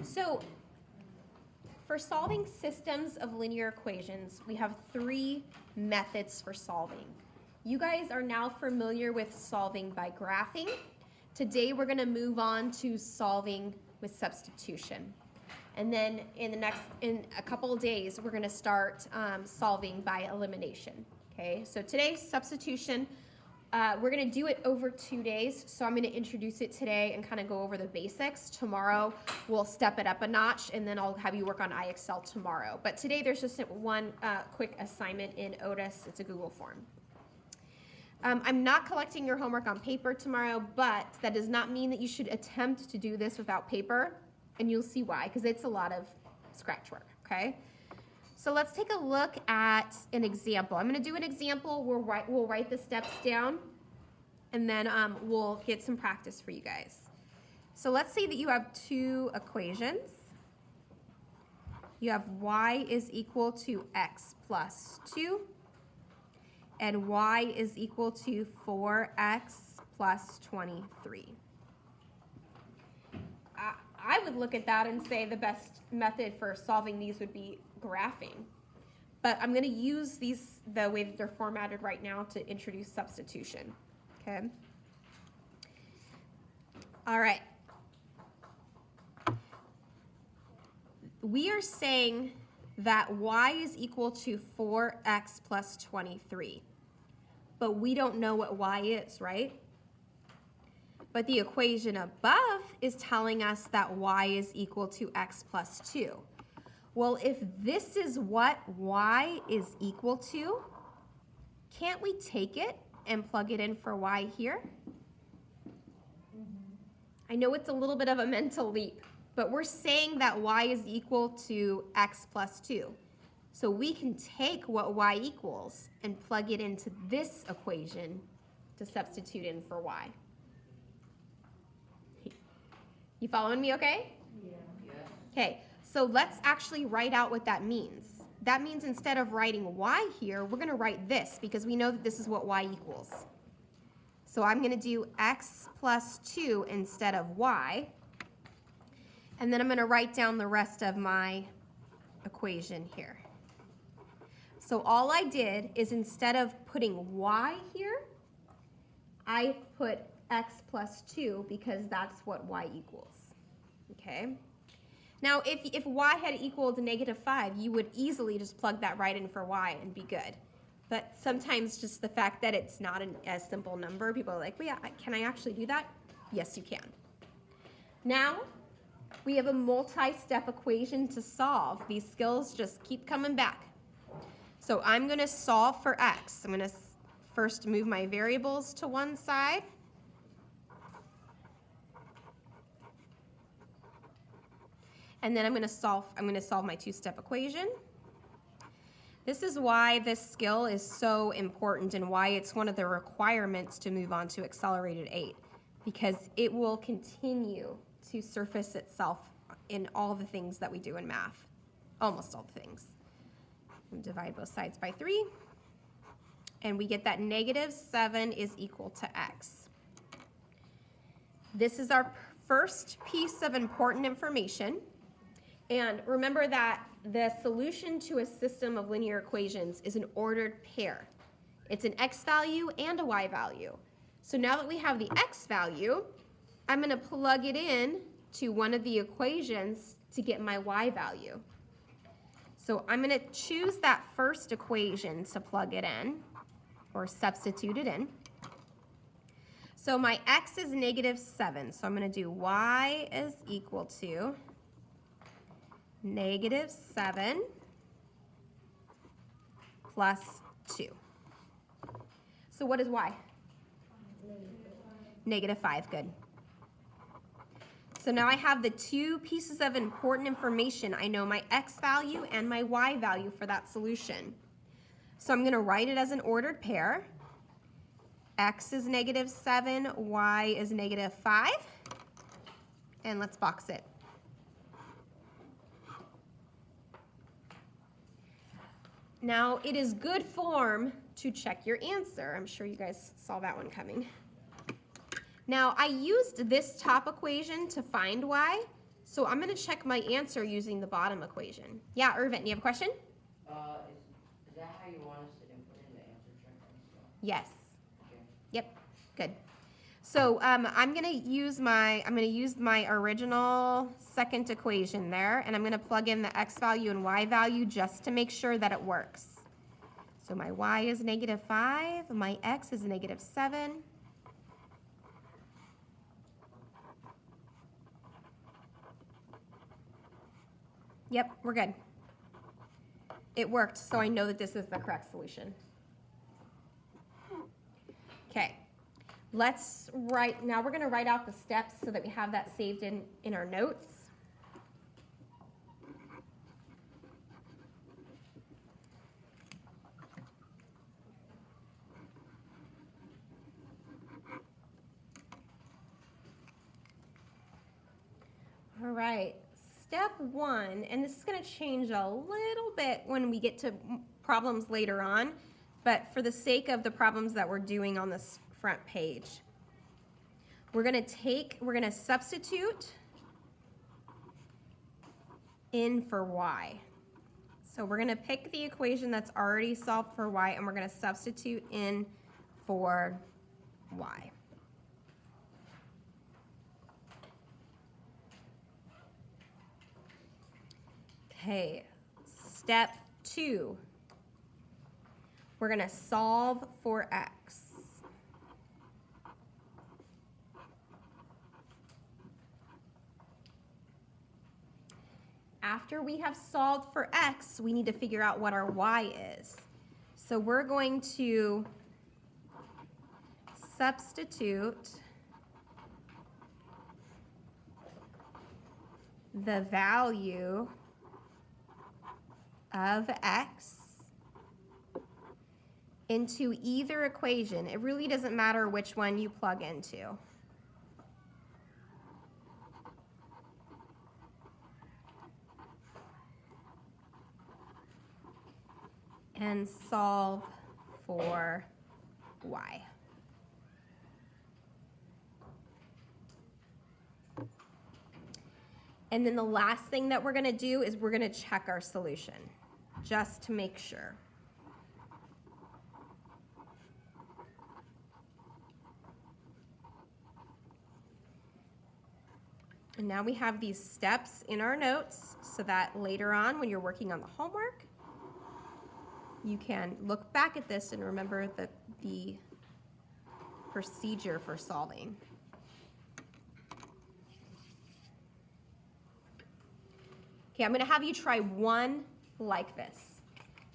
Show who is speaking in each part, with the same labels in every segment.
Speaker 1: So for solving systems of linear equations, we have 3 methods for solving. You guys are now familiar with solving by graphing. Today we're going to move on to solving with substitution. And then in a couple of days, we're going to start solving by elimination. Okay, so today's substitution, we're going to do it over 2 days. So I'm going to introduce it today and kind of go over the basics. Tomorrow, we'll step it up a notch, and then I'll have you work on iExcel tomorrow. But today, there's just one quick assignment in Otis. It's a Google form. I'm not collecting your homework on paper tomorrow, but that does not mean that you should attempt to do this without paper. And you'll see why, because it's a lot of scratch work, okay? So let's take a look at an example. I'm going to do an example. We'll write the steps down, and then we'll get some practice for you guys. So let's say that you have 2 equations. You have y is equal to x plus 2, and y is equal to 4x plus 23. I would look at that and say the best method for solving these would be graphing. But I'm going to use these the way that they're formatted right now to introduce substitution. Okay? All right. We are saying that y is equal to 4x plus 23. But we don't know what y is, right? But the equation above is telling us that y is equal to x plus 2. Well, if this is what y is equal to, can't we take it and plug it in for y here? I know it's a little bit of a mental leap, but we're saying that y is equal to x plus 2. So we can take what y equals and plug it into this equation to substitute in for y. You following me okay? Yeah. Okay, so let's actually write out what that means. That means instead of writing y here, we're going to write this because we know that this is what y equals. So I'm going to do x plus 2 instead of y. And then I'm going to write down the rest of my equation here. So all I did is instead of putting y here, I put x plus 2 because that's what y equals. Okay? Now, if y had equaled -5, you would easily just plug that right in for y and be good. But sometimes just the fact that it's not a simple number, people are like, well, yeah, can I actually do that? Yes, you can. Now, we have a multi-step equation to solve. These skills just keep coming back. So I'm going to solve for x. I'm going to first move my variables to one side. And then I'm going to solve my 2-step equation. This is why this skill is so important and why it's one of the requirements to move on to Accelerated 8, because it will continue to surface itself in all the things that we do in math, almost all the things. Divide both sides by 3, and we get that -7 is equal to x. This is our first piece of important information. And remember that the solution to a system of linear equations is an ordered pair. It's an x value and a y value. So now that we have the x value, I'm going to plug it in to one of the equations to get my y value. So I'm going to choose that first equation to plug it in, or substitute it in. So my x is -7, so I'm going to do y is equal to -7 plus 2. So what is y? -5, good. So now I have the 2 pieces of important information. I know my x value and my y value for that solution. So I'm going to write it as an ordered pair. X is -7, y is -5. And let's box it. Now, it is good form to check your answer. I'm sure you guys saw that one coming. Now, I used this top equation to find y, So I'm going to check my answer using the bottom equation. Yeah, Irvin, you have a question?
Speaker 2: Is that how you want us to input in the answer checker and stuff?
Speaker 1: Yes.
Speaker 2: Okay.
Speaker 1: Yep. Good. So I'm going to use my original second equation there, and I'm going to plug in the x value and y value just to make sure that it works. So my y is -5, my x is -7. Yep, we're good. It worked, so I know that this is the correct solution. Okay, now we're gonna write out the steps so that we have that saved in our notes. All right, step 1, and this is gonna change a little bit when we get to problems later on, but for the sake of the problems that we're doing on this front page, we're gonna substitute in for y. So we're gonna pick the equation that's already solved for y, and we're gonna substitute in for y. Okay, step 2. We're gonna solve for x. After we have solved for x, we need to figure out what our y is. So we're going to substitute the value of x into either equation. It really doesn't matter which one you plug into. And solve for y. And then the last thing that we're going to do is we're going to check our solution, just to make sure. And now we have these steps in our notes so that later on when you're working on the homework, you can look back at this and remember the procedure for solving. Okay, I'm going to have you try one like this.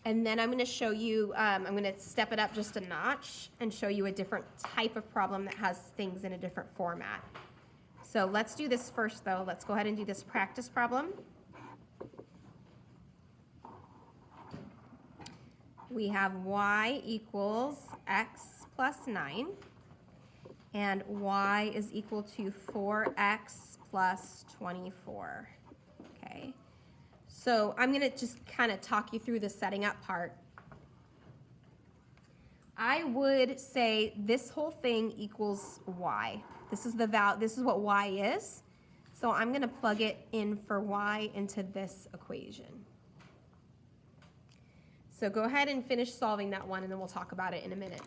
Speaker 1: And then I'm going to show you, I'm going to step it up just a notch and show you a different type of problem that has things in a different format. So let's do this first though. Let's go ahead and do this practice problem. We have y equals x plus 9, and y is equal to 4x plus 24. Okay, so I'm going to just kind of talk you through the setting up part. I would say this whole thing equals y. This is what y is. So I'm going to plug it in for y into this equation. So go ahead and finish solving that one, and then we'll talk about it in a minute.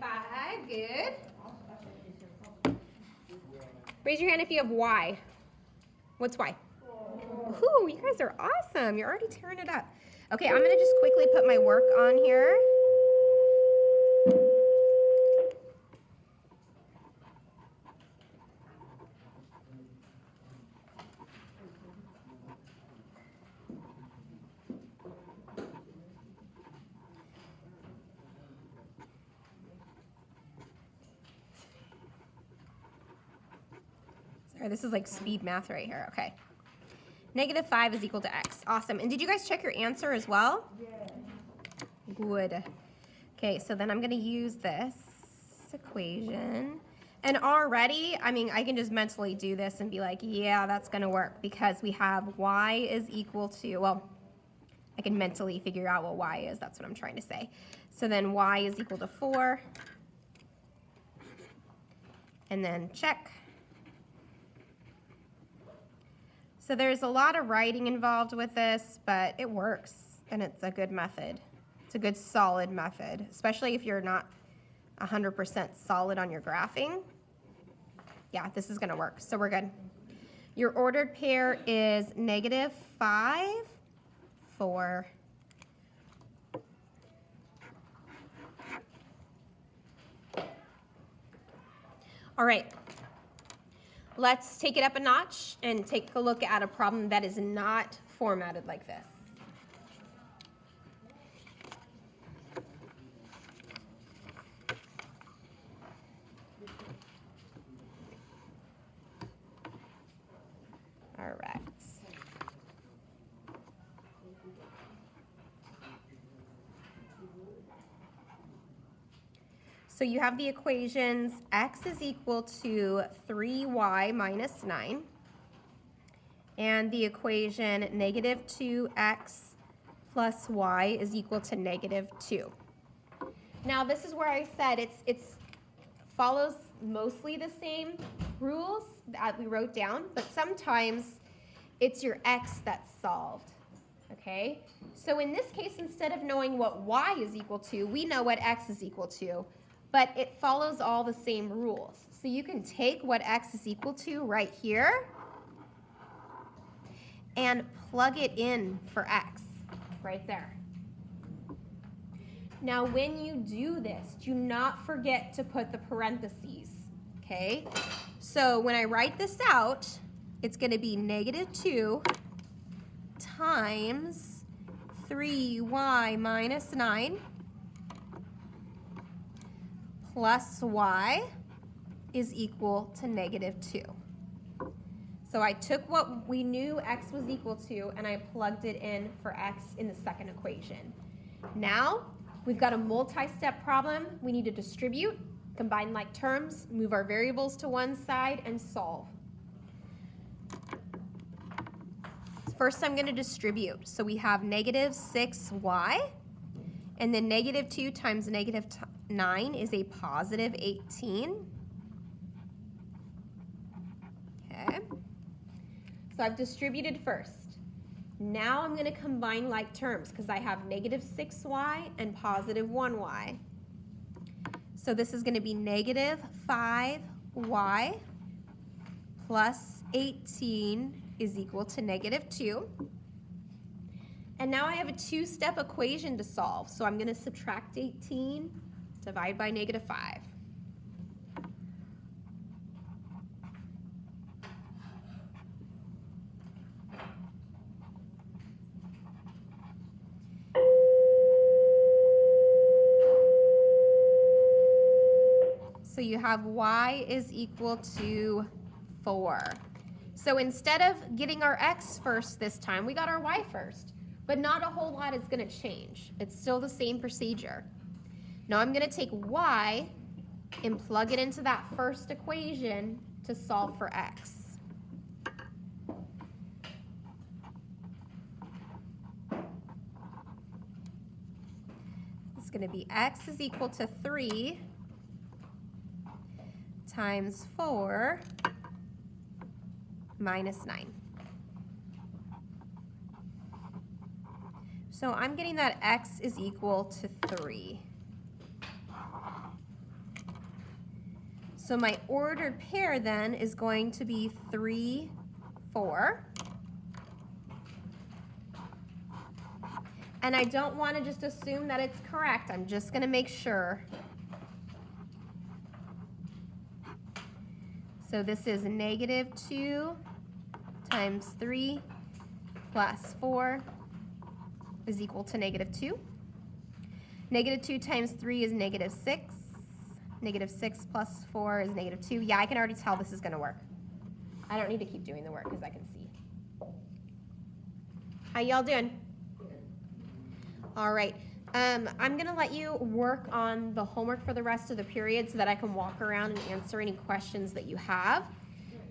Speaker 1: -5. Good. Raise your hand if you have y. What's y? Ooh, you guys are awesome. You're already tearing it up. Okay, I'm going to just quickly put my work on here. Sorry, this is like speed math right here. Okay. -5 is equal to x. Awesome. And did you guys check your answer as well? Yeah. Good. Okay, so then I'm going to use this equation. And already, I mean, I can just mentally do this and be like, yeah, that's going to work because we have y is equal to, well, I can mentally figure out what y is. That's what I'm trying to say. So then y is equal to 4. And then check. So there's a lot of writing involved with this, but it works, and it's a good method. It's a good solid method, especially if you're not 100% solid on your graphing. Yeah, this is gonna work, so we're good. Your ordered pair is -5, 4. All right. Let's take it up a notch and take a look at a problem that is not formatted like this. All right. So you have the equations x is equal to 3y minus 9, and the equation -2x plus y is equal to -2. Now this is where I said it's follows mostly the same rules that we wrote down, but sometimes it's your x that's solved. Okay? So in this case, instead of knowing what y is equal to, we know what x is equal to. But it follows all the same rules. So you can take what x is equal to right here and plug it in for x right there. Now when you do this, do not forget to put the parentheses, okay? So when I write this out, it's going to be -2 times 3y minus 9 plus y is equal to -2. So I took what we knew x was equal to and I plugged it in for x in the second equation. Now we've got a multi-step problem. We need to distribute, combine like terms, move our variables to one side, and solve. First I'm going to distribute. So we have -6y, and then -2 times -9 is a positive 18. Okay. So I've distributed first. Now I'm going to combine like terms because I have -6y and positive 1y. So this is going to be -5y plus 18 is equal to -2. And now I have a two-step equation to solve. So I'm going to subtract 18, divide by -5. So you have y is equal to 4. So instead of getting our x first this time, we got our y first. But not a whole lot is going to change. It's still the same procedure. Now I'm going to take y and plug it into that first equation to solve for x. It's going to be x is equal to 3 times 4 minus 9. So I'm getting that x is equal to 3. So my ordered pair then is going to be 3, 4. And I don't want to just assume that it's correct. I'm just going to make sure. So this is -2 times 3 plus 4 is equal to -2. -2 times 3 is -6. -6 plus 4 is -2. Yeah, I can already tell this is going to work. I don't need to keep doing the work because I can see. How y'all doing? All right. I'm going to let you work on the homework for the rest of the period so that I can walk around and answer any questions that you have.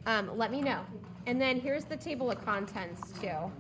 Speaker 1: Let me know. And then here's the table of contents too.